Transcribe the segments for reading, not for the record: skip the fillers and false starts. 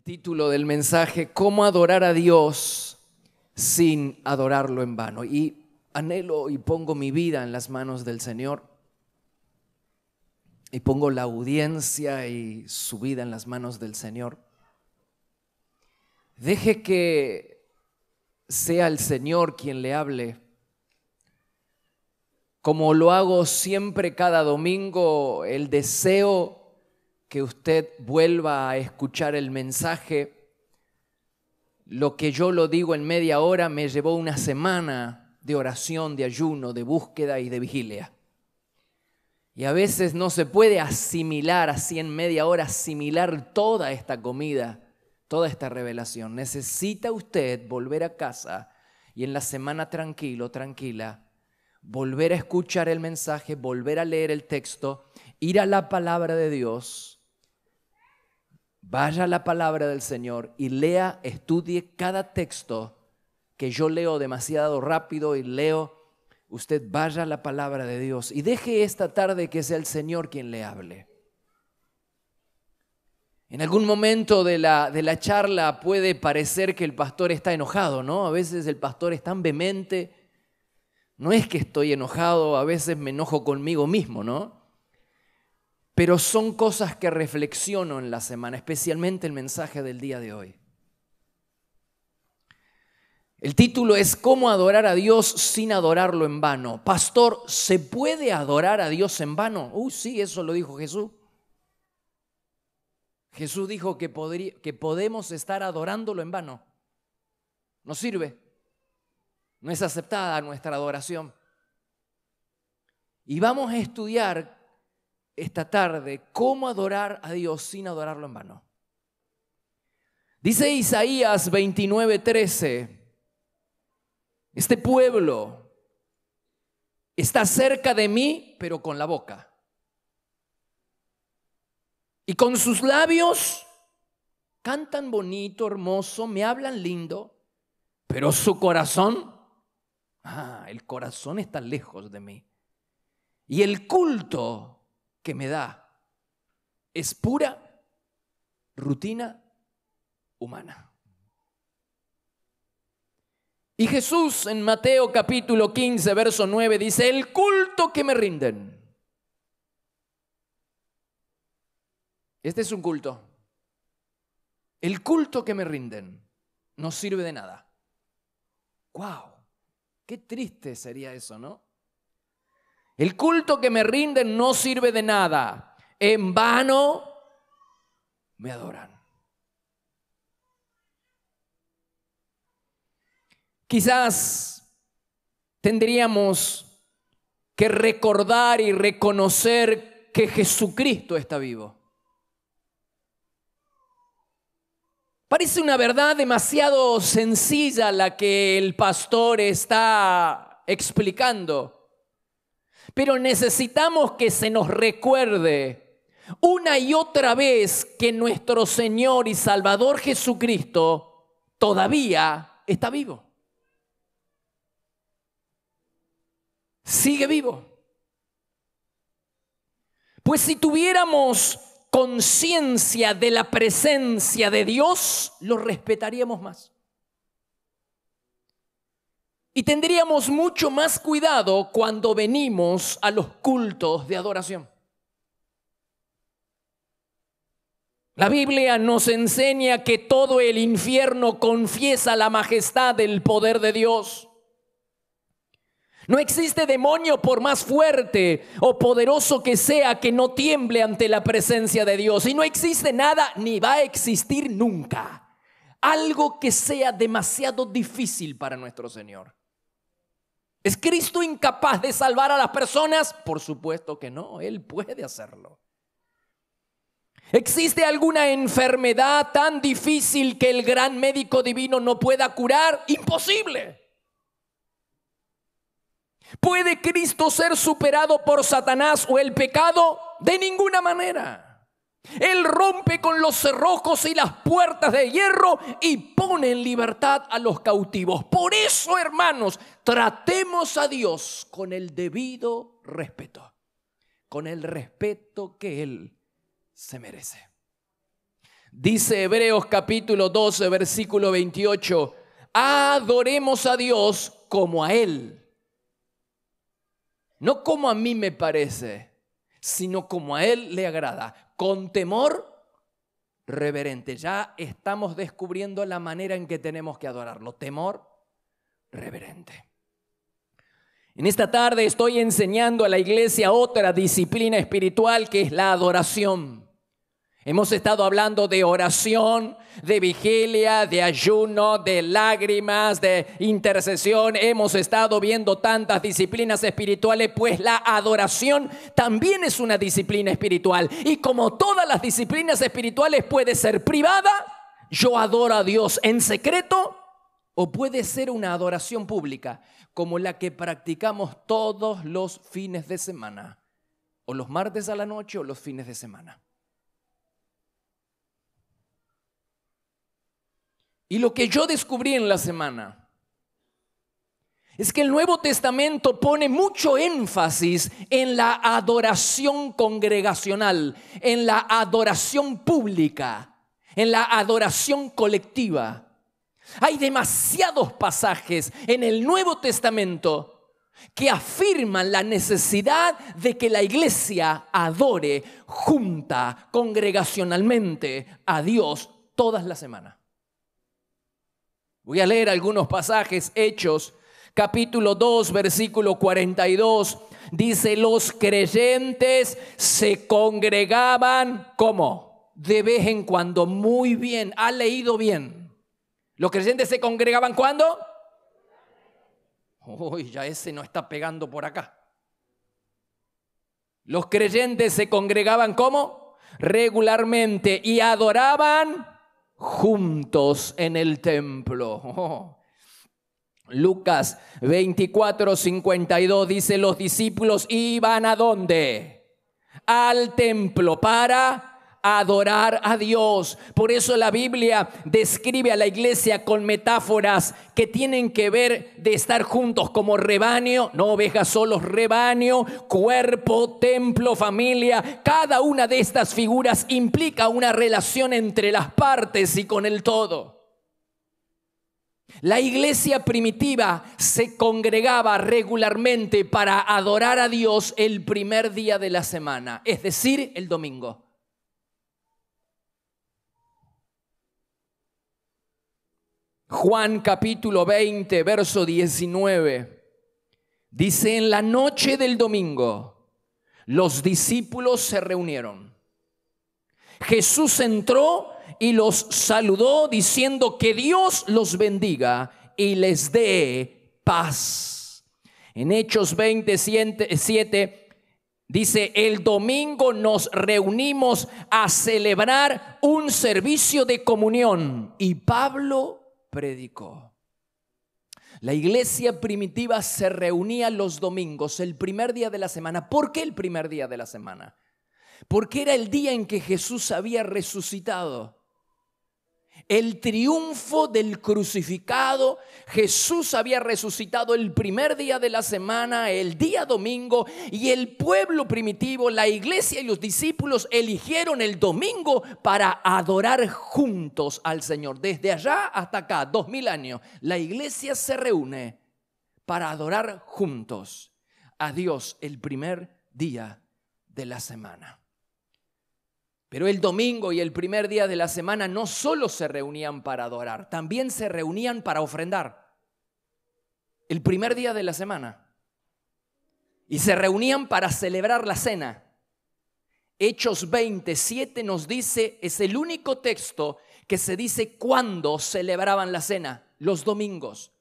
Título del mensaje: ¿Cómo adorar a Dios sin adorarlo en vano? Y anhelo y pongo mi vida en las manos del Señor, y pongo la audiencia y su vida en las manos del Señor. Deje que sea el Señor quien le hable. Como lo hago siempre cada domingo, el deseo que usted vuelva a escuchar el mensaje. Lo que yo lo digo en media hora me llevó una semana de oración, de ayuno, de búsqueda y de vigilia. Y a veces no se puede asimilar así en media hora, asimilar toda esta comida, toda esta revelación. Necesita usted volver a casa y en la semana tranquilo, tranquila, volver a escuchar el mensaje, volver a leer el texto, ir a la palabra de Dios. Vaya a la palabra del Señor y lea, estudie cada texto que yo leo demasiado rápido y leo. Usted vaya a la palabra de Dios y deje esta tarde que sea el Señor quien le hable. En algún momento de la charla puede parecer que el pastor está enojado, ¿no? A veces el pastor es tan vehemente. No es que estoy enojado, a veces me enojo conmigo mismo, ¿no? Pero son cosas que reflexiono en la semana, especialmente el mensaje del día de hoy. El título es ¿Cómo adorar a Dios sin adorarlo en vano? Pastor, ¿se puede adorar a Dios en vano? Sí, eso lo dijo Jesús. Jesús dijo que podemos estar adorándolo en vano. No sirve. No es aceptada nuestra adoración. Y vamos a estudiar esta tarde cómo adorar a Dios sin adorarlo en vano. Dice Isaías 29:13, este pueblo está cerca de mí, pero con la boca. Y con sus labios cantan bonito, hermoso, me hablan lindo, pero su corazón, el corazón está lejos de mí. Y el culto que me da es pura rutina humana. Y Jesús en Mateo capítulo 15, verso 9 dice: el culto que me rinden. Este es un culto. El culto que me rinden no sirve de nada. ¡Wow! Qué triste sería eso, ¿no? El culto que me rinden no sirve de nada. En vano me adoran. Quizás tendríamos que recordar y reconocer que Jesucristo está vivo. Parece una verdad demasiado sencilla la que el pastor está explicando. Pero necesitamos que se nos recuerde una y otra vez que nuestro Señor y Salvador Jesucristo todavía está vivo. Sigue vivo. Pues si tuviéramos conciencia de la presencia de Dios, lo respetaríamos más. Y tendríamos mucho más cuidado cuando venimos a los cultos de adoración. La Biblia nos enseña que todo el infierno confiesa la majestad del poder de Dios. No existe demonio, por más fuerte o poderoso que sea, que no tiemble ante la presencia de Dios. Y no existe nada, ni va a existir nunca, algo que sea demasiado difícil para nuestro Señor. ¿Es Cristo incapaz de salvar a las personas? Por supuesto que no, Él puede hacerlo. ¿Existe alguna enfermedad tan difícil que el gran médico divino no pueda curar? Imposible. ¿Puede Cristo ser superado por Satanás o el pecado? De ninguna manera. Él rompe con los cerrojos y las puertas de hierro y pone en libertad a los cautivos. Por eso, hermanos, tratemos a Dios con el debido respeto, con el respeto que Él se merece. Dice Hebreos capítulo 12, versículo 28, adoremos a Dios como a Él. No como a mí me parece, sino como a Él le agrada, con temor reverente. Ya estamos descubriendo la manera en que tenemos que adorarlo. Temor reverente. En esta tarde estoy enseñando a la iglesia otra disciplina espiritual que es la adoración. Hemos estado hablando de oración, de vigilia, de ayuno, de lágrimas, de intercesión. Hemos estado viendo tantas disciplinas espirituales, pues la adoración también es una disciplina espiritual. Y como todas las disciplinas espirituales puede ser privada, yo adoro a Dios en secreto, o puede ser una adoración pública, como la que practicamos todos los fines de semana, o los martes a la noche o los fines de semana. Y lo que yo descubrí en la semana es que el Nuevo Testamento pone mucho énfasis en la adoración congregacional, en la adoración pública, en la adoración colectiva. Hay demasiados pasajes en el Nuevo Testamento que afirman la necesidad de que la iglesia adore junta, congregacionalmente a Dios todas las semanas. Voy a leer algunos pasajes. Hechos, capítulo 2, versículo 42. Dice, los creyentes se congregaban, ¿cómo? De vez en cuando, muy bien, ha leído bien. ¿Los creyentes se congregaban cuándo? Uy, ya ese no está pegando por acá. Los creyentes se congregaban ¿cómo? Regularmente y adoraban juntos en el templo. Lucas 24, 52 dice, los discípulos iban ¿a dónde? Al templo para adorar a Dios. Por eso la Biblia describe a la iglesia con metáforas que tienen que ver de estar juntos como rebaño, no ovejas solos, rebaño, cuerpo, templo, familia. Cada una de estas figuras implica una relación entre las partes y con el todo. La iglesia primitiva se congregaba regularmente para adorar a Dios el primer día de la semana, es decir, el domingo. Juan capítulo 20, verso 19, dice, en la noche del domingo, los discípulos se reunieron. Jesús entró y los saludó diciendo que Dios los bendiga y les dé paz. En Hechos 27 dice, el domingo nos reunimos a celebrar un servicio de comunión y Pablo predicó. La iglesia primitiva se reunía los domingos, el primer día de la semana. ¿Por qué el primer día de la semana? Porque era el día en que Jesús había resucitado. El triunfo del crucificado. Jesús había resucitado el primer día de la semana, el día domingo, y el pueblo primitivo, la iglesia y los discípulos eligieron el domingo para adorar juntos al Señor. Desde allá hasta acá, 2000 años, la iglesia se reúne para adorar juntos a Dios el primer día de la semana. Pero el domingo y el primer día de la semana no solo se reunían para adorar, también se reunían para ofrendar. El primer día de la semana. Y se reunían para celebrar la cena. Hechos 27 nos dice, es el único texto que se dice cuándo celebraban la cena, los domingos.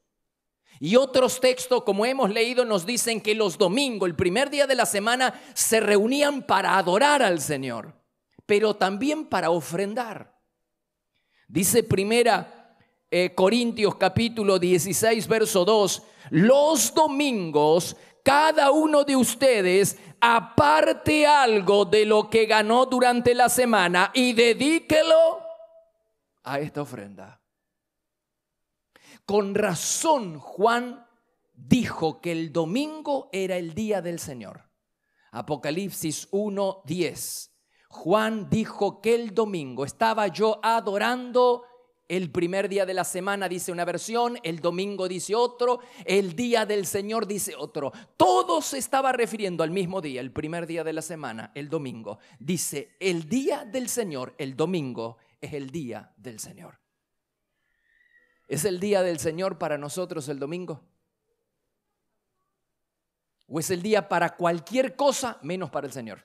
Y otros textos, como hemos leído, nos dicen que los domingos, el primer día de la semana, se reunían para adorar al Señor, pero también para ofrendar. Dice primera Corintios capítulo 16, verso 2, los domingos cada uno de ustedes aparte algo de lo que ganó durante la semana y dedíquelo a esta ofrenda. Con razón Juan dijo que el domingo era el día del Señor. Apocalipsis 1:10. Juan dijo que el domingo estaba yo adorando. El primer día de la semana dice una versión, el domingo dice otro, el día del Señor dice otro. Todo se estaba refiriendo al mismo día, el primer día de la semana, el domingo. Dice, el día del Señor, el domingo, es el día del Señor. ¿Es el día del Señor para nosotros el domingo? ¿O es el día para cualquier cosa menos para el Señor?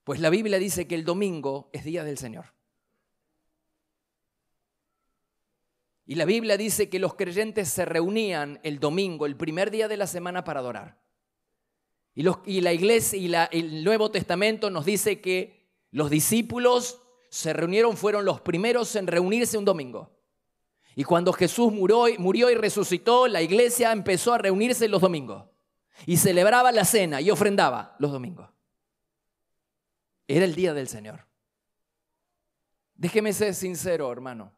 Pues la Biblia dice que el domingo es día del Señor. Y la Biblia dice que los creyentes se reunían el domingo, el primer día de la semana, para adorar. Y la iglesia y el Nuevo Testamento nos dice que los discípulos se reunieron, fueron los primeros en reunirse un domingo. Y cuando Jesús murió y resucitó, la iglesia empezó a reunirse los domingos. Y celebraba la cena y ofrendaba los domingos. Era el día del Señor. Déjeme ser sincero, hermano.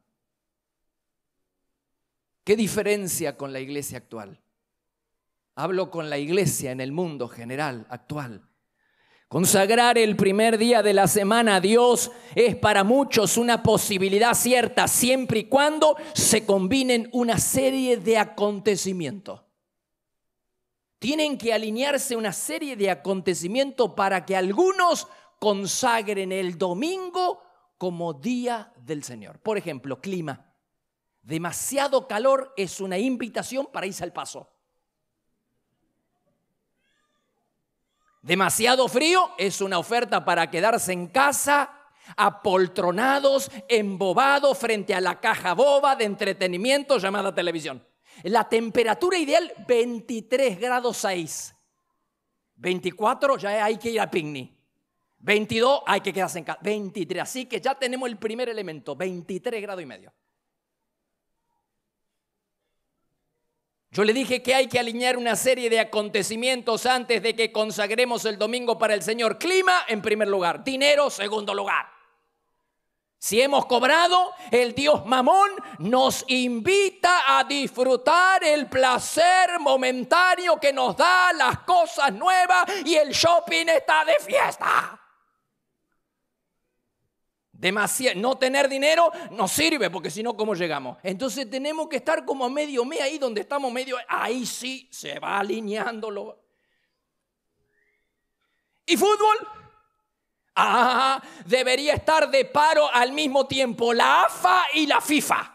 ¿Qué diferencia con la iglesia actual? Hablo con la iglesia en el mundo general, actual. Consagrar el primer día de la semana a Dios es para muchos una posibilidad cierta, siempre y cuando se combinen una serie de acontecimientos. Tienen que alinearse una serie de acontecimientos para que algunos consagren el domingo como día del Señor. Por ejemplo, clima. Demasiado calor es una invitación para irse al paso. Demasiado frío es una oferta para quedarse en casa, apoltronados, embobados frente a la caja boba de entretenimiento llamada televisión. La temperatura ideal, 23 grados 6. 24 ya hay que ir a picnic. 22 hay que quedarse en casa. 23, así que ya tenemos el primer elemento, 23 grados y medio. Yo le dije que hay que alinear una serie de acontecimientos antes de que consagremos el domingo para el Señor. Clima en primer lugar, dinero segundo lugar. Si hemos cobrado, el Dios Mamón nos invita a disfrutar el placer momentáneo que nos da las cosas nuevas y el shopping está de fiesta. No tener dinero nos sirve porque si no, ¿cómo llegamos? Entonces tenemos que estar como a medio mes ahí donde estamos medio, ahí sí se va alineándolo. ¿Y fútbol? Debería estar de paro al mismo tiempo la AFA y la FIFA.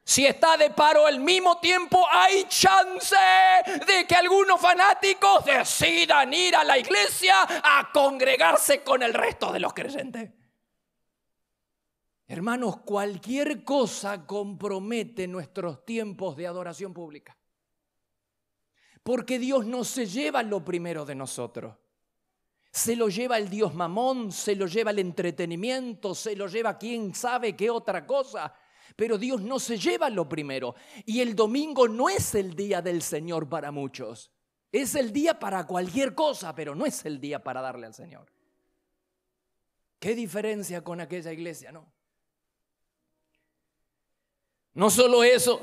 Si está de paro al mismo tiempo, hay chance de que algunos fanáticos decidan ir a la iglesia a congregarse con el resto de los creyentes. Hermanos, cualquier cosa compromete nuestros tiempos de adoración pública. Porque Dios no se lleva lo primero de nosotros. Se lo lleva el Dios Mamón, se lo lleva el entretenimiento, se lo lleva quién sabe qué otra cosa. Pero Dios no se lleva lo primero. Y el domingo no es el día del Señor para muchos. Es el día para cualquier cosa, pero no es el día para darle al Señor. ¿Qué diferencia con aquella iglesia, no? No solo eso,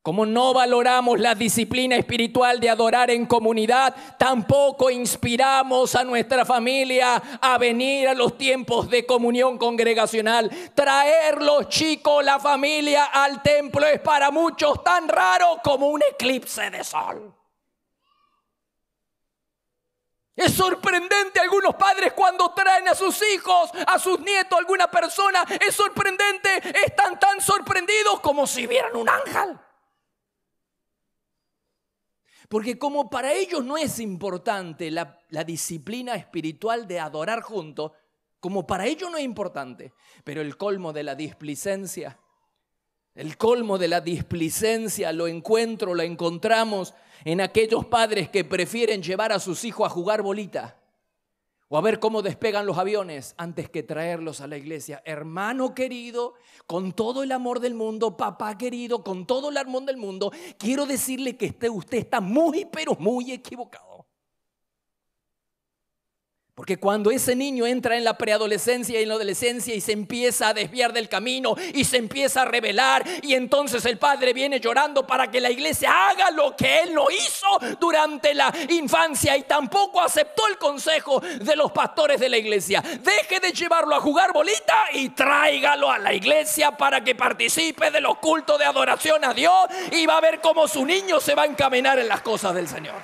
como no valoramos la disciplina espiritual de adorar en comunidad, tampoco inspiramos a nuestra familia a venir a los tiempos de comunión congregacional. Traer los chicos, la familia al templo es para muchos tan raro como un eclipse de sol. Es sorprendente algunos padres cuando traen a sus hijos, a sus nietos, a alguna persona. Es sorprendente, están tan sorprendidos como si vieran un ángel. Porque como para ellos no es importante la disciplina espiritual de adorar juntos, como para ellos no es importante, pero el colmo de la displicencia lo encontramos en aquellos padres que prefieren llevar a sus hijos a jugar bolita o a ver cómo despegan los aviones antes que traerlos a la iglesia. Hermano querido, con todo el amor del mundo, papá querido, con todo el amor del mundo, quiero decirle que usted está muy, pero muy equivocado. Porque cuando ese niño entra en la preadolescencia y en la adolescencia y se empieza a desviar del camino y se empieza a rebelar, y entonces el padre viene llorando para que la iglesia haga lo que él no hizo durante la infancia y tampoco aceptó el consejo de los pastores de la iglesia. Deje de llevarlo a jugar bolita y tráigalo a la iglesia para que participe de los cultos de adoración a Dios, y va a ver cómo su niño se va a encaminar en las cosas del Señor.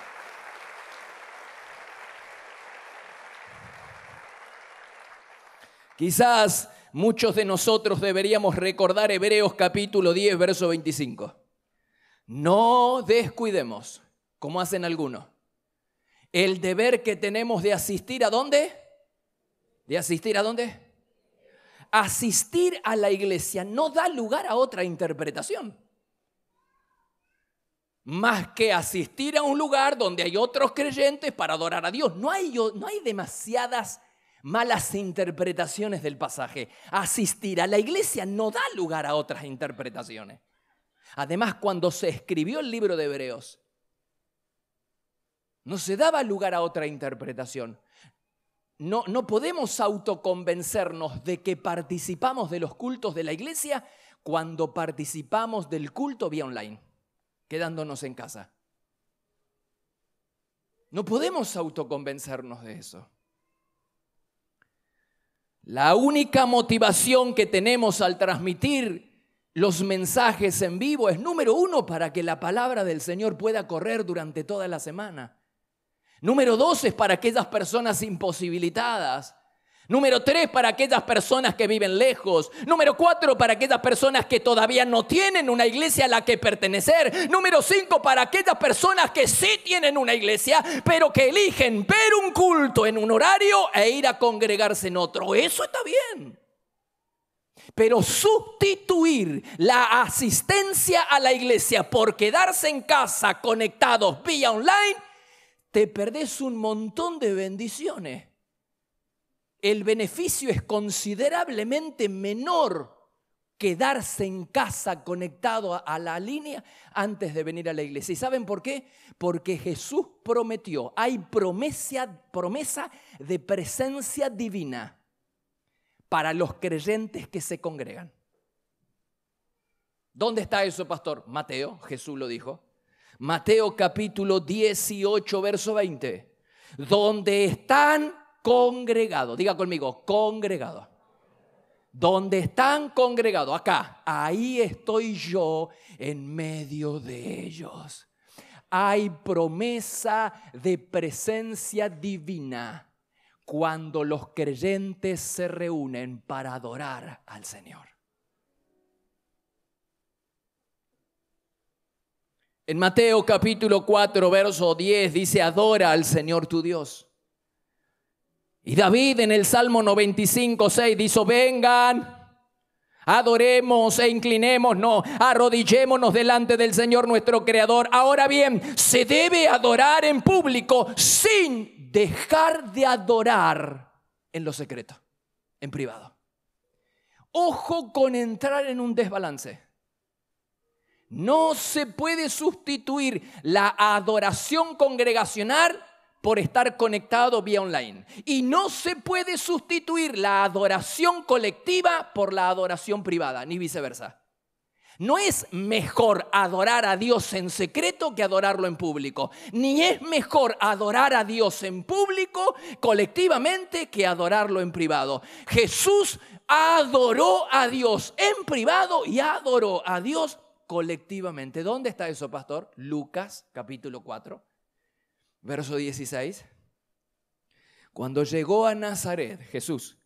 Quizás muchos de nosotros deberíamos recordar Hebreos capítulo 10, verso 25. No descuidemos, como hacen algunos, el deber que tenemos de asistir ¿a dónde? ¿De asistir a dónde? Asistir a la iglesia no da lugar a otra interpretación. Más que asistir a un lugar donde hay otros creyentes para adorar a Dios. No hay demasiadas malas interpretaciones del pasaje. Asistir a la iglesia no da lugar a otras interpretaciones. Además, cuando se escribió el libro de Hebreos, no se daba lugar a otra interpretación. No podemos autoconvencernos de que participamos de los cultos de la iglesia cuando participamos del culto vía online, quedándonos en casa. No podemos autoconvencernos de eso. La única motivación que tenemos al transmitir los mensajes en vivo es, número uno, para que la palabra del Señor pueda correr durante toda la semana. Número dos, es para aquellas personas imposibilitadas. Número tres, para aquellas personas que viven lejos. Número cuatro, para aquellas personas que todavía no tienen una iglesia a la que pertenecer. Número cinco, para aquellas personas que sí tienen una iglesia, pero que eligen ver un culto en un horario e ir a congregarse en otro. Eso está bien. Pero sustituir la asistencia a la iglesia por quedarse en casa conectados vía online, te perdés un montón de bendiciones. El beneficio es considerablemente menor quedarse en casa conectado a la línea antes de venir a la iglesia. ¿Y saben por qué? Porque Jesús prometió, hay promesa de presencia divina para los creyentes que se congregan. ¿Dónde está eso, pastor? Mateo, Jesús lo dijo. Mateo capítulo 18, verso 20. Donde están congregados, diga conmigo, congregados. Donde están congregados, acá, ahí estoy yo en medio de ellos. Hay promesa de presencia divina cuando los creyentes se reúnen para adorar al Señor. En Mateo capítulo 4, verso 10 dice, adora al Señor tu Dios. Y David en el Salmo 95, 6 dice, vengan, adoremos e inclinémonos, arrodillémonos delante del Señor nuestro Creador. Ahora bien, se debe adorar en público sin dejar de adorar en lo secreto, en privado. Ojo con entrar en un desbalance. No se puede sustituir la adoración congregacional por estar conectado vía online. Y no se puede sustituir la adoración colectiva por la adoración privada, ni viceversa. No es mejor adorar a Dios en secreto que adorarlo en público. Ni es mejor adorar a Dios en público colectivamente que adorarlo en privado. Jesús adoró a Dios en privado y adoró a Dios colectivamente. ¿Dónde está eso, pastor? Lucas capítulo 4. Verso 16, cuando llegó a Nazaret, Jesús,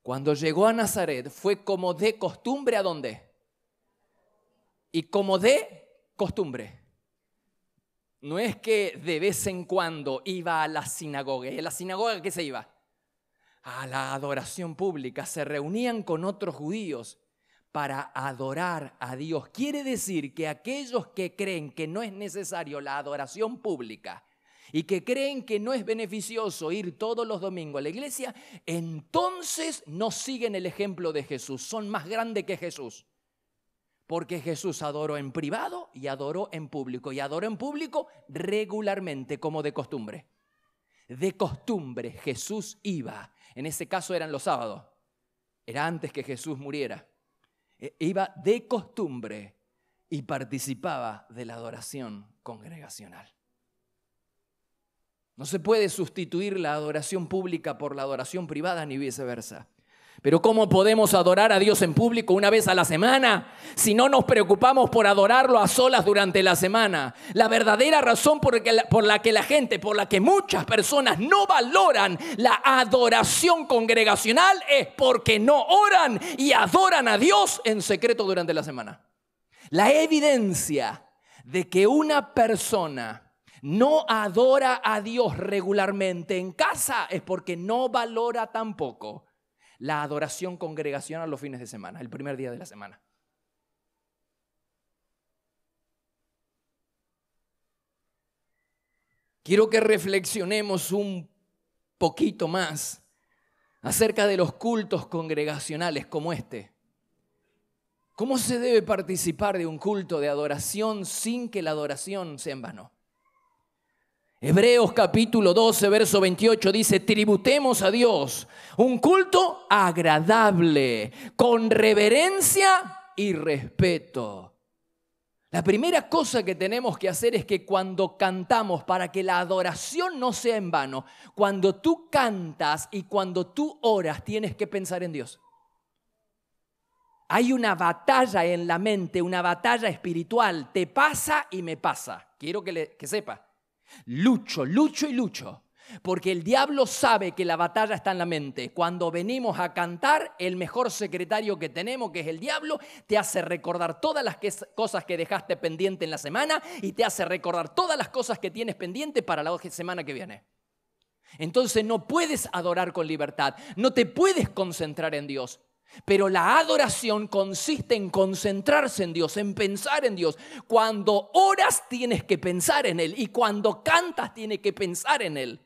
cuando llegó a Nazaret fue como de costumbre, ¿a dónde? Y como de costumbre. No es que de vez en cuando iba a la sinagoga. ¿Y a la sinagoga qué se iba? A la adoración pública. Se reunían con otros judíos para adorar a Dios. Quiere decir que aquellos que creen que no es necesario la adoración pública y que creen que no es beneficioso ir todos los domingos a la iglesia, entonces no siguen el ejemplo de Jesús. Son más grandes que Jesús. Porque Jesús adoró en privado y adoró en público. Y adoró en público regularmente, como de costumbre. de costumbre Jesús iba. En ese caso eran los sábados. Era antes que Jesús muriera. Iba de costumbre y participaba de la adoración congregacional. No se puede sustituir la adoración pública por la adoración privada ni viceversa. Pero ¿cómo podemos adorar a Dios en público una vez a la semana si no nos preocupamos por adorarlo a solas durante la semana? La verdadera razón por la que muchas personas no valoran la adoración congregacional es porque no oran y adoran a Dios en secreto durante la semana. La evidencia de que una persona no adora a Dios regularmente en casa es porque no valora tampoco la adoración congregacional los fines de semana, el primer día de la semana. Quiero que reflexionemos un poquito más acerca de los cultos congregacionales como este. ¿Cómo se debe participar de un culto de adoración sin que la adoración sea en vano? Hebreos capítulo 12, verso 28 dice: tributemos a Dios un culto agradable, con reverencia y respeto. La primera cosa que tenemos que hacer es que cuando cantamos, para que la adoración no sea en vano, cuando tú cantas y cuando tú oras, tienes que pensar en Dios. Hay una batalla en la mente, una batalla espiritual. Te pasa y me pasa. Quiero que sepa. Lucho, porque el diablo sabe que la batalla está en la mente. Cuando venimos a cantar, el mejor secretario que tenemos, que es el diablo, te hace recordar todas las cosas que dejaste pendiente en la semana y te hace recordar todas las cosas que tienes pendiente para la semana que viene. Entonces no puedes adorar con libertad, no te puedes concentrar en Dios. Pero la adoración consiste en concentrarse en Dios, en pensar en Dios. Cuando oras tienes que pensar en Él y cuando cantas tienes que pensar en Él.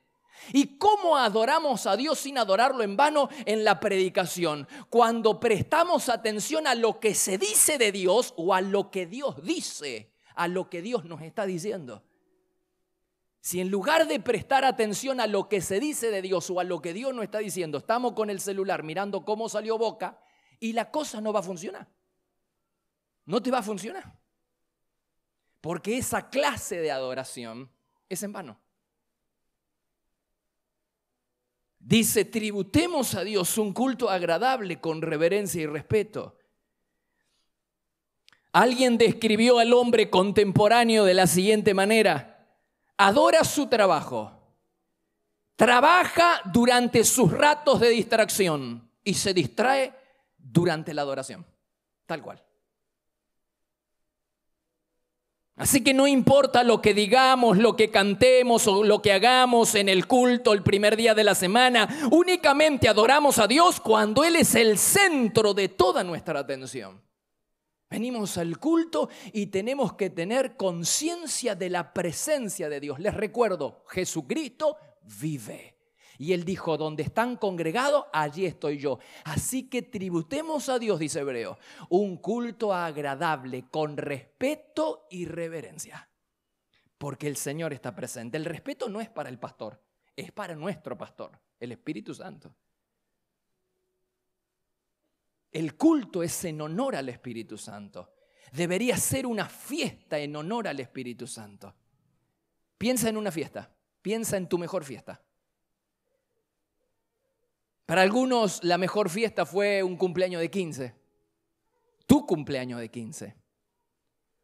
¿Y cómo adoramos a Dios sin adorarlo en vano? En la predicación. Cuando prestamos atención a lo que se dice de Dios o a lo que Dios dice, a lo que Dios nos está diciendo. Si en lugar de prestar atención a lo que se dice de Dios o a lo que Dios nos está diciendo, estamos con el celular mirando cómo salió Boca y la cosa no va a funcionar. No te va a funcionar. Porque esa clase de adoración es en vano. Dice: tributemos a Dios un culto agradable con reverencia y respeto. Alguien describió al hombre contemporáneo de la siguiente manera: adora su trabajo, trabaja durante sus ratos de distracción y se distrae durante la adoración, tal cual. Así que no importa lo que digamos, lo que cantemos o lo que hagamos en el culto el primer día de la semana, únicamente adoramos a Dios cuando Él es el centro de toda nuestra atención. Venimos al culto y tenemos que tener conciencia de la presencia de Dios. Les recuerdo, Jesucristo vive. Y Él dijo: donde están congregados, allí estoy yo. Así que tributemos a Dios, dice Hebreo, un culto agradable, con respeto y reverencia. Porque el Señor está presente. El respeto no es para el pastor, es para nuestro pastor, el Espíritu Santo. El culto es en honor al Espíritu Santo. Debería ser una fiesta en honor al Espíritu Santo. Piensa en una fiesta. Piensa en tu mejor fiesta. Para algunos la mejor fiesta fue un cumpleaños de 15. Tu cumpleaños de 15.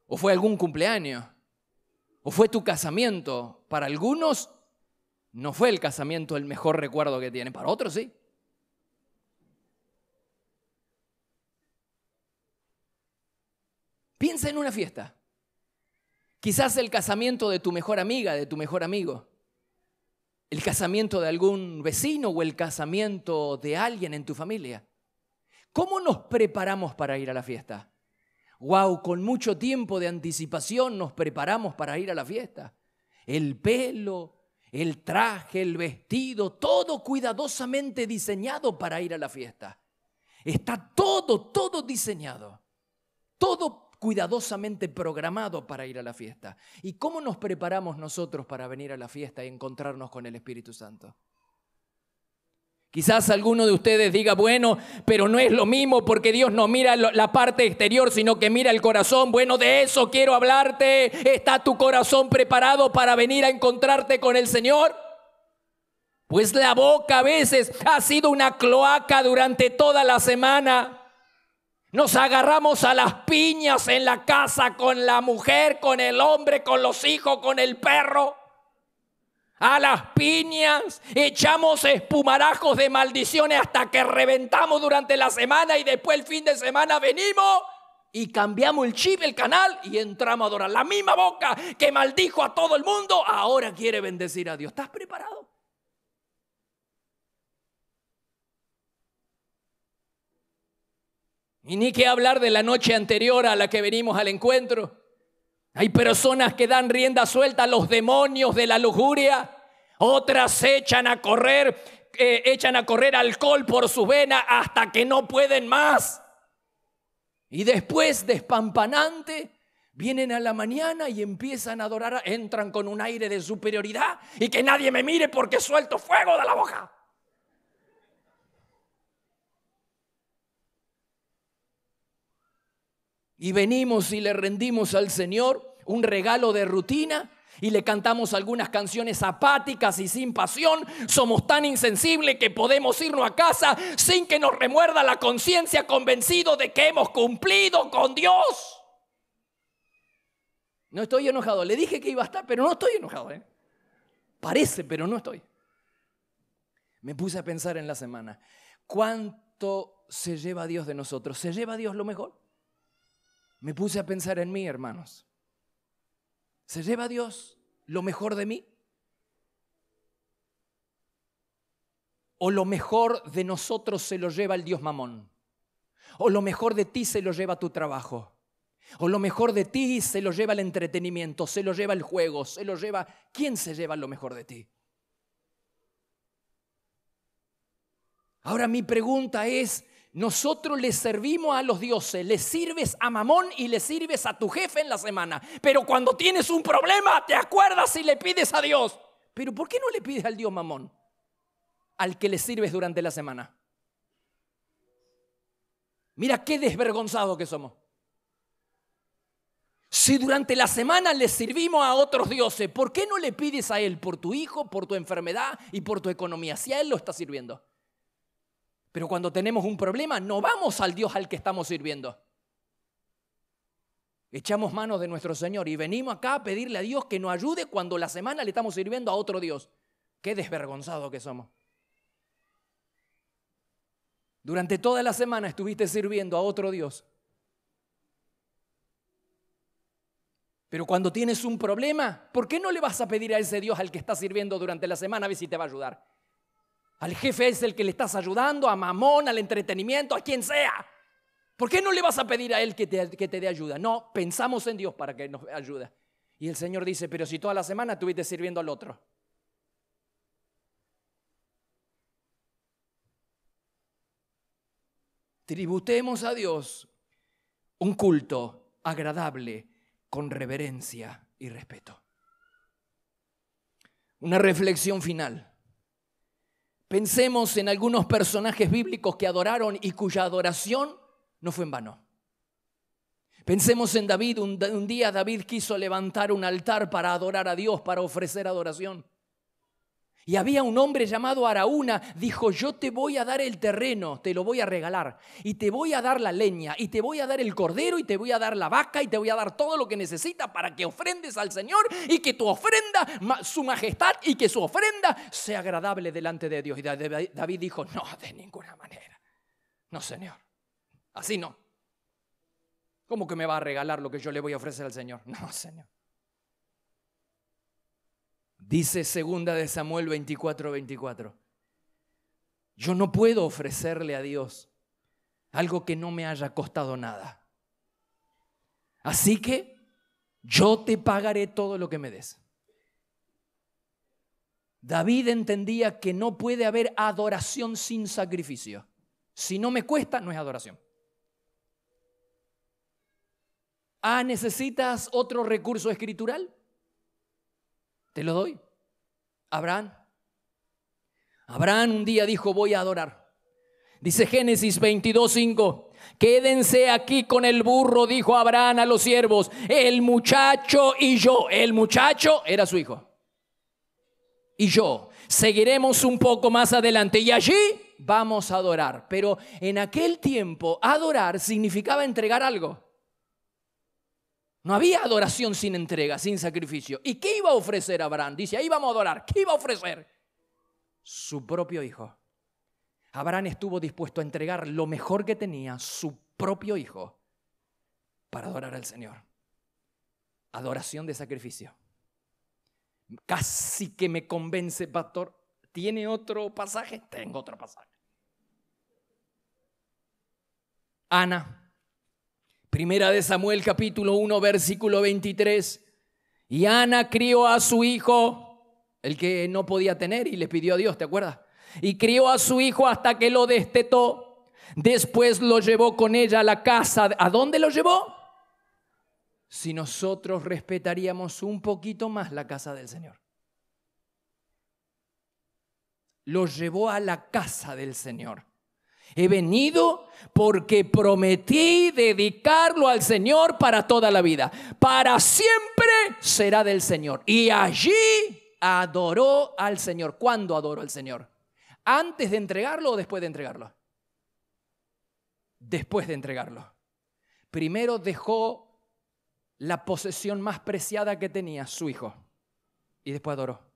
O fue algún cumpleaños. O fue tu casamiento. Para algunos no fue el casamiento el mejor recuerdo que tienen. Para otros sí. Piensa en una fiesta. Quizás el casamiento de tu mejor amiga, de tu mejor amigo. El casamiento de algún vecino o el casamiento de alguien en tu familia. ¿Cómo nos preparamos para ir a la fiesta? Wow, con mucho tiempo de anticipación nos preparamos para ir a la fiesta. El pelo, el traje, el vestido, todo cuidadosamente diseñado para ir a la fiesta. Está todo diseñado. Todo cuidadosamente programado para ir a la fiesta. ¿Y cómo nos preparamos nosotros para venir a la fiesta y encontrarnos con el Espíritu Santo? Quizás alguno de ustedes diga, bueno, pero no es lo mismo porque Dios no mira la parte exterior, sino que mira el corazón. Bueno, de eso quiero hablarte. ¿Está tu corazón preparado para venir a encontrarte con el Señor? Pues la boca a veces ha sido una cloaca durante toda la semana. Nos agarramos a las piñas en la casa con la mujer, con el hombre, con los hijos, con el perro. A las piñas, echamos espumarajos de maldiciones hasta que reventamos durante la semana y después el fin de semana venimos y cambiamos el chip, el canal y entramos a adorar. La misma boca que maldijo a todo el mundo, ahora quiere bendecir a Dios. ¿Estás preparado? Y ni que hablar de la noche anterior a la que venimos al encuentro. Hay personas que dan rienda suelta a los demonios de la lujuria. Otras echan a correr alcohol por sus venas hasta que no pueden más. Y después, despampanante, vienen a la mañana y empiezan a adorar. Entran con un aire de superioridad y que nadie me mire porque suelto fuego de la boca. Y venimos y le rendimos al Señor un regalo de rutina y le cantamos algunas canciones apáticas y sin pasión. Somos tan insensibles que podemos irnos a casa sin que nos remuerda la conciencia, convencidos de que hemos cumplido con Dios. No estoy enojado. Le dije que iba a estar, pero no estoy enojado, ¿eh? Parece, pero no estoy. Me puse a pensar en la semana. ¿Cuánto se lleva Dios de nosotros? ¿Se lleva Dios lo mejor? Me puse a pensar en mí, hermanos. ¿Se lleva Dios lo mejor de mí? ¿O lo mejor de nosotros se lo lleva el Dios Mamón? ¿O lo mejor de ti se lo lleva tu trabajo? ¿O lo mejor de ti se lo lleva el entretenimiento, se lo lleva el juego, se lo lleva... ¿Quién se lleva lo mejor de ti? Ahora mi pregunta es... Nosotros le servimos a los dioses, le sirves a Mamón y le sirves a tu jefe en la semana. Pero cuando tienes un problema, te acuerdas y le pides a Dios. ¿Pero por qué no le pides al Dios Mamón? Al que le sirves durante la semana. Mira qué desvergonzados que somos. Si durante la semana le servimos a otros dioses, ¿por qué no le pides a él por tu hijo, por tu enfermedad y por tu economía? Si a él lo está sirviendo. Pero cuando tenemos un problema, no vamos al Dios al que estamos sirviendo. Echamos manos de nuestro Señor y venimos acá a pedirle a Dios que nos ayude cuando la semana le estamos sirviendo a otro Dios. Qué desvergonzados que somos. Durante toda la semana estuviste sirviendo a otro Dios. Pero cuando tienes un problema, ¿por qué no le vas a pedir a ese Dios al que estás sirviendo durante la semana a ver si te va a ayudar? Al jefe es el que le estás ayudando, a Mamón, al entretenimiento, a quien sea. ¿Por qué no le vas a pedir a él que te dé ayuda? No, pensamos en Dios para que nos ayude. Y el Señor dice, pero si toda la semana estuviste sirviendo al otro. Tributemos a Dios un culto agradable con reverencia y respeto. Una reflexión final. Pensemos en algunos personajes bíblicos que adoraron y cuya adoración no fue en vano. Pensemos en David. Un día David quiso levantar un altar para adorar a Dios, para ofrecer adoración. Y había un hombre llamado Araúna, dijo, yo te voy a dar el terreno, te lo voy a regalar, y te voy a dar la leña, y te voy a dar el cordero, y te voy a dar la vaca, y te voy a dar todo lo que necesitas para que ofrendes al Señor, y que tu ofrenda, su majestad, y que su ofrenda sea agradable delante de Dios. Y David dijo, no, de ninguna manera, no, Señor, así no. ¿Cómo que me va a regalar lo que yo le voy a ofrecer al Señor? No, Señor. Dice 2 de Samuel 24:24. Yo no puedo ofrecerle a Dios algo que no me haya costado nada. Así que yo te pagaré todo lo que me des. David entendía que no puede haber adoración sin sacrificio. Si no me cuesta, no es adoración. ¿necesitas otro recurso escritural? Te lo doy. Abraham un día dijo, voy a adorar. Dice Génesis 22:5. Quédense aquí con el burro, dijo Abraham a los siervos, el muchacho y yo. El muchacho era su hijo. Y yo seguiremos un poco más adelante y allí vamos a adorar. Pero en aquel tiempo adorar significaba entregar algo. No había adoración sin entrega, sin sacrificio. ¿Y qué iba a ofrecer Abraham? Dice, ahí vamos a adorar. ¿Qué iba a ofrecer? Su propio hijo. Abraham estuvo dispuesto a entregar lo mejor que tenía, su propio hijo, para adorar al Señor. Adoración de sacrificio. Casi que me convence, pastor. ¿Tiene otro pasaje? Tengo otro pasaje. Ana, primera de Samuel capítulo 1 versículo 23. Y Ana crió a su hijo, el que no podía tener y le pidió a Dios, ¿te acuerdas? Y crió a su hijo hasta que lo destetó. Después lo llevó con ella a la casa. ¿A dónde lo llevó? Si nosotros respetaríamos un poquito más la casa del Señor. Lo llevó a la casa del Señor. He venido porque prometí dedicarlo al Señor para toda la vida. Para siempre será del Señor. Y allí adoró al Señor. ¿Cuándo adoró al Señor? ¿Antes de entregarlo o después de entregarlo? Después de entregarlo. Primero dejó la posesión más preciada que tenía, su hijo. Y después adoró.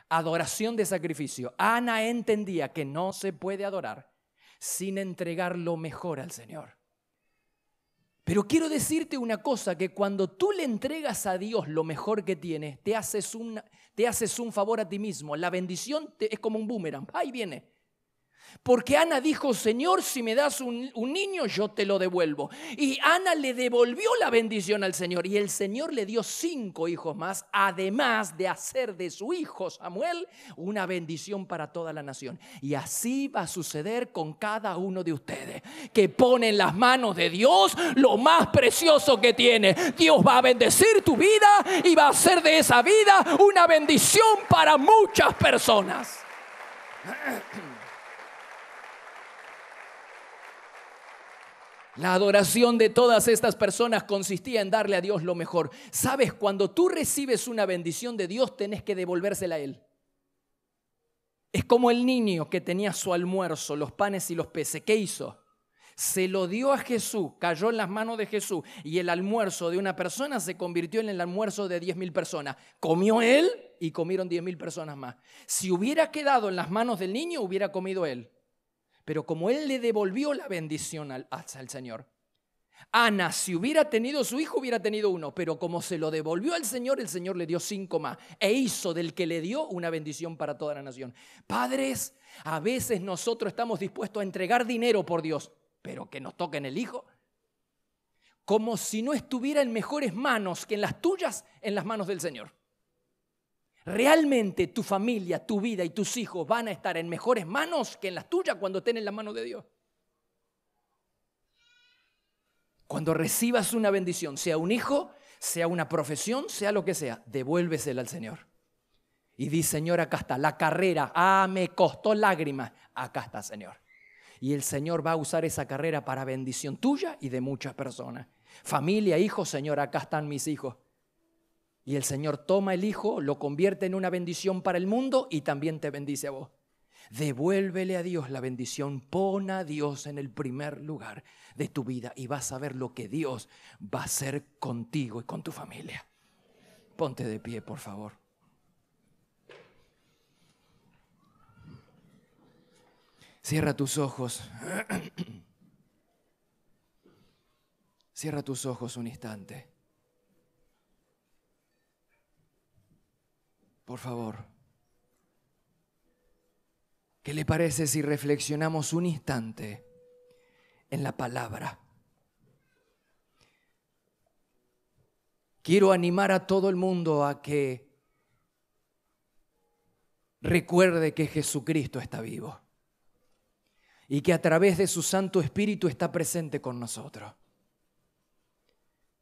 Adoración de sacrificio. Ana entendía que no se puede adorar sin entregar lo mejor al Señor. Pero quiero decirte una cosa, que cuando tú le entregas a Dios lo mejor que tienes, te haces un favor a ti mismo. La bendición es como un boomerang, ahí viene. Porque Ana dijo, Señor, si me das un niño, yo te lo devuelvo. Y Ana le devolvió la bendición al Señor. Y el Señor le dio 5 hijos más, además de hacer de su hijo Samuel una bendición para toda la nación. Y así va a suceder con cada uno de ustedes, que pone en las manos de Dios lo más precioso que tiene. Dios va a bendecir tu vida y va a hacer de esa vida una bendición para muchas personas. La adoración de todas estas personas consistía en darle a Dios lo mejor. ¿Sabes? Cuando tú recibes una bendición de Dios, tenés que devolvérsela a Él. Es como el niño que tenía su almuerzo, los panes y los peces. ¿Qué hizo? Se lo dio a Jesús, cayó en las manos de Jesús, y el almuerzo de una persona se convirtió en el almuerzo de 10.000 personas. Comió él y comieron 10.000 personas más. Si hubiera quedado en las manos del niño, hubiera comido él. Pero como él le devolvió la bendición al Señor. Ana, si hubiera tenido su hijo, hubiera tenido 1. Pero como se lo devolvió al Señor, el Señor le dio 5 más. E hizo del que le dio una bendición para toda la nación. Padres, a veces nosotros estamos dispuestos a entregar dinero por Dios, pero que nos toquen el hijo. Como si no estuviera en mejores manos que en las tuyas, en las manos del Señor. Realmente tu familia, tu vida y tus hijos van a estar en mejores manos que en las tuyas cuando estén en las manos de Dios. Cuando recibas una bendición, sea un hijo, sea una profesión, sea lo que sea, devuélvesela al Señor. Y di, Señor, acá está la carrera. Me costó lágrimas. Acá está, Señor. Y el Señor va a usar esa carrera para bendición tuya y de muchas personas. Familia, hijos, Señor, acá están mis hijos. Y el Señor toma el hijo, lo convierte en una bendición para el mundo y también te bendice a vos. Devuélvele a Dios la bendición, pon a Dios en el primer lugar de tu vida y vas a ver lo que Dios va a hacer contigo y con tu familia. Ponte de pie, por favor. Cierra tus ojos. Cierra tus ojos un instante. Por favor. ¿Qué le parece si reflexionamos un instante en la palabra? Quiero animar a todo el mundo a que recuerde que Jesucristo está vivo y que a través de su Santo Espíritu está presente con nosotros.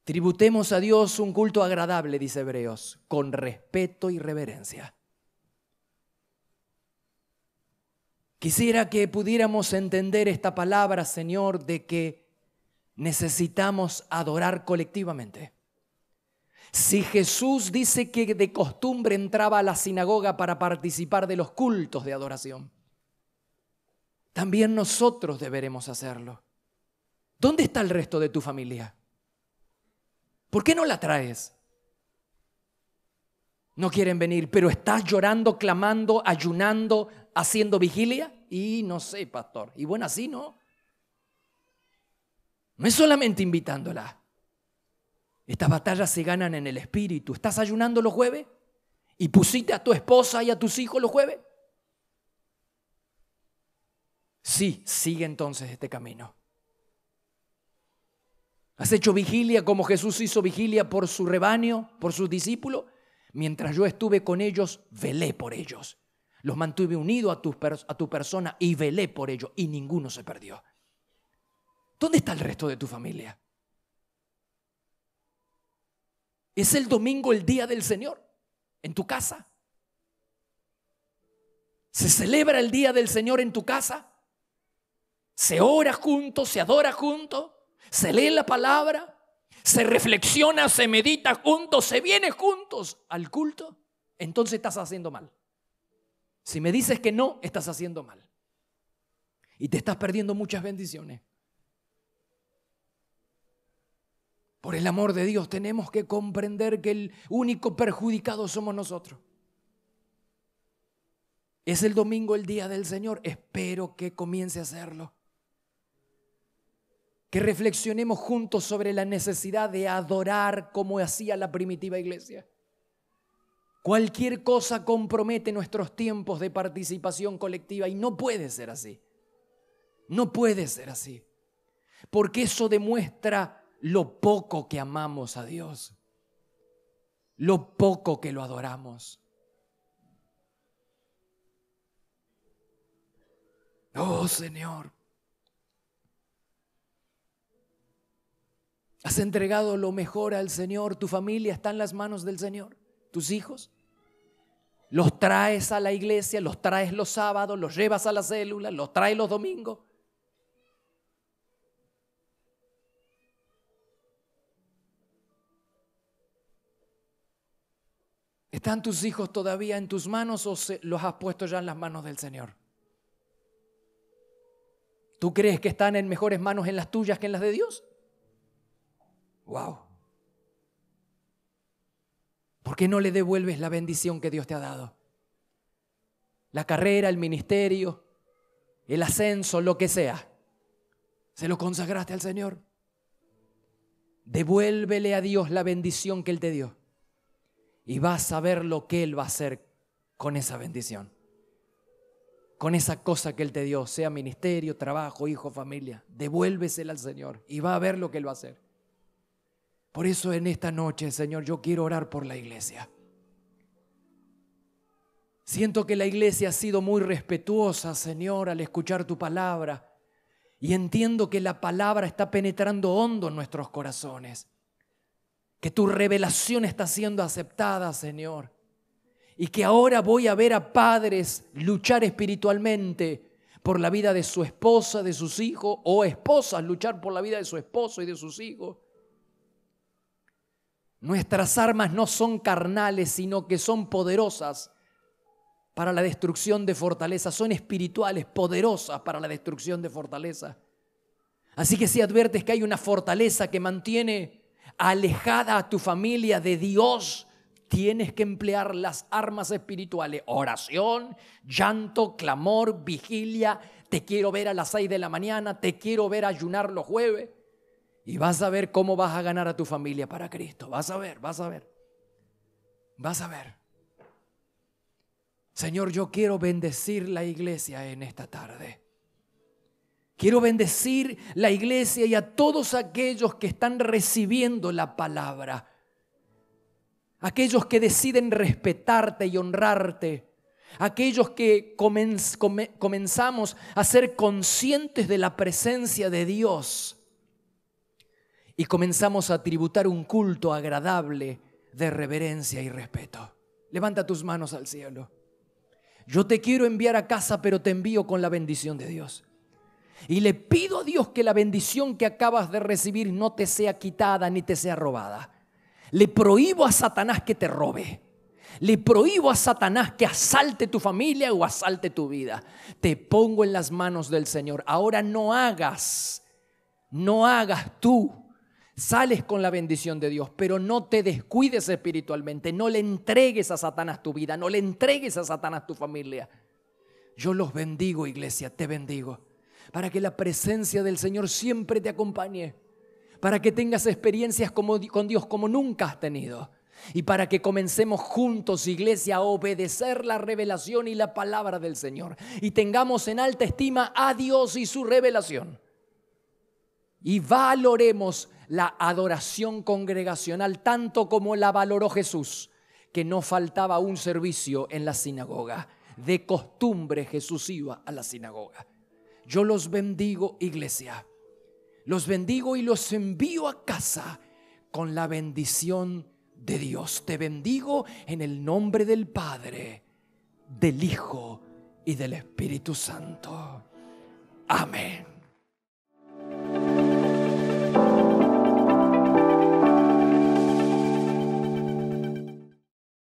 Tributemos a Dios un culto agradable, dice Hebreos, con respeto y reverencia. Quisiera que pudiéramos entender esta palabra, Señor, de que necesitamos adorar colectivamente. Si Jesús dice que de costumbre entraba a la sinagoga para participar de los cultos de adoración, también nosotros deberemos hacerlo. ¿Dónde está el resto de tu familia? ¿Por qué no la traes? No quieren venir, pero estás llorando, clamando, ayunando, haciendo vigilia. Y no sé, pastor. Y bueno, así no. No es solamente invitándola. Estas batallas se ganan en el espíritu. ¿Estás ayunando los jueves? ¿Y pusiste a tu esposa y a tus hijos los jueves? Sí, sigue entonces este camino. ¿Has hecho vigilia como Jesús hizo vigilia por su rebaño, por sus discípulos? Mientras yo estuve con ellos, velé por ellos. Los mantuve unidos a tu persona y velé por ellos y ninguno se perdió. ¿Dónde está el resto de tu familia? ¿Es el domingo el día del Señor en tu casa? ¿Se celebra el día del Señor en tu casa? ¿Se ora juntos? ¿Se adora juntos? ¿Se lee la palabra? ¿Se reflexiona? ¿Se medita juntos? ¿Se viene juntos al culto? Entonces estás haciendo mal. Si me dices que no, estás haciendo mal. Y te estás perdiendo muchas bendiciones. Por el amor de Dios, tenemos que comprender que el único perjudicado somos nosotros. Es el domingo el día del Señor. Espero que comience a hacerlo. Que reflexionemos juntos sobre la necesidad de adorar como hacía la primitiva iglesia. Cualquier cosa compromete nuestros tiempos de participación colectiva y no puede ser así. No puede ser así. Porque eso demuestra lo poco que amamos a Dios. Lo poco que lo adoramos. Oh Señor. ¿Has entregado lo mejor al Señor? ¿Tu familia está en las manos del Señor? ¿Tus hijos? ¿Los traes a la iglesia? ¿Los traes los sábados? ¿Los llevas a la célula? ¿Los traes los domingos? ¿Están tus hijos todavía en tus manos o los has puesto ya en las manos del Señor? ¿Tú crees que están en mejores manos en las tuyas que en las de Dios? Wow. ¿Por qué no le devuelves la bendición que Dios te ha dado? La carrera, el ministerio, el ascenso, lo que sea. ¿Se lo consagraste al Señor? Devuélvele a Dios la bendición que Él te dio. Y vas a ver lo que Él va a hacer con esa bendición. Con esa cosa que Él te dio, sea ministerio, trabajo, hijo, familia. Devuélvesela al Señor y va a ver lo que Él va a hacer. Por eso en esta noche, Señor, yo quiero orar por la iglesia. Siento que la iglesia ha sido muy respetuosa, Señor, al escuchar tu palabra. Y entiendo que la palabra está penetrando hondo en nuestros corazones. Que tu revelación está siendo aceptada, Señor. Y que ahora voy a ver a padres luchar espiritualmente por la vida de su esposa, de sus hijos, o esposas luchar por la vida de su esposo y de sus hijos. Nuestras armas no son carnales, sino que son poderosas para la destrucción de fortalezas. Son espirituales, poderosas para la destrucción de fortalezas. Así que si adviertes que hay una fortaleza que mantiene alejada a tu familia de Dios, tienes que emplear las armas espirituales. Oración, llanto, clamor, vigilia. Te quiero ver a las 6 de la mañana, te quiero ver ayunar los jueves. Y vas a ver cómo vas a ganar a tu familia para Cristo. Vas a ver, vas a ver. Vas a ver. Señor, yo quiero bendecir la iglesia en esta tarde. Quiero bendecir la iglesia y a todos aquellos que están recibiendo la palabra. Aquellos que deciden respetarte y honrarte. Aquellos que comenzamos a ser conscientes de la presencia de Dios. y comenzamos a tributar un culto agradable de reverencia y respeto. Levanta tus manos al cielo. Yo te quiero enviar a casa, pero te envío con la bendición de Dios. Y le pido a Dios que la bendición que acabas de recibir no te sea quitada ni te sea robada. Le prohíbo a Satanás que te robe. Le prohíbo a Satanás que asalte tu familia o asalte tu vida. Te pongo en las manos del Señor. Ahora no hagas tú. Sales con la bendición de Dios, pero no te descuides espiritualmente. No le entregues a Satanás tu vida, no le entregues a Satanás tu familia. Yo los bendigo, iglesia, te bendigo, para que la presencia del Señor siempre te acompañe, para que tengas experiencias con Dios como nunca has tenido, y para que comencemos juntos, iglesia, a obedecer la revelación y la palabra del Señor, y tengamos en alta estima a Dios y su revelación, y valoremos la adoración congregacional tanto como la valoró Jesús, que no faltaba un servicio en la sinagoga. De costumbre Jesús iba a la sinagoga. Yo los bendigo, iglesia. Los bendigo y los envío a casa con la bendición de Dios. Te bendigo en el nombre del Padre, del Hijo y del Espíritu Santo. Amén.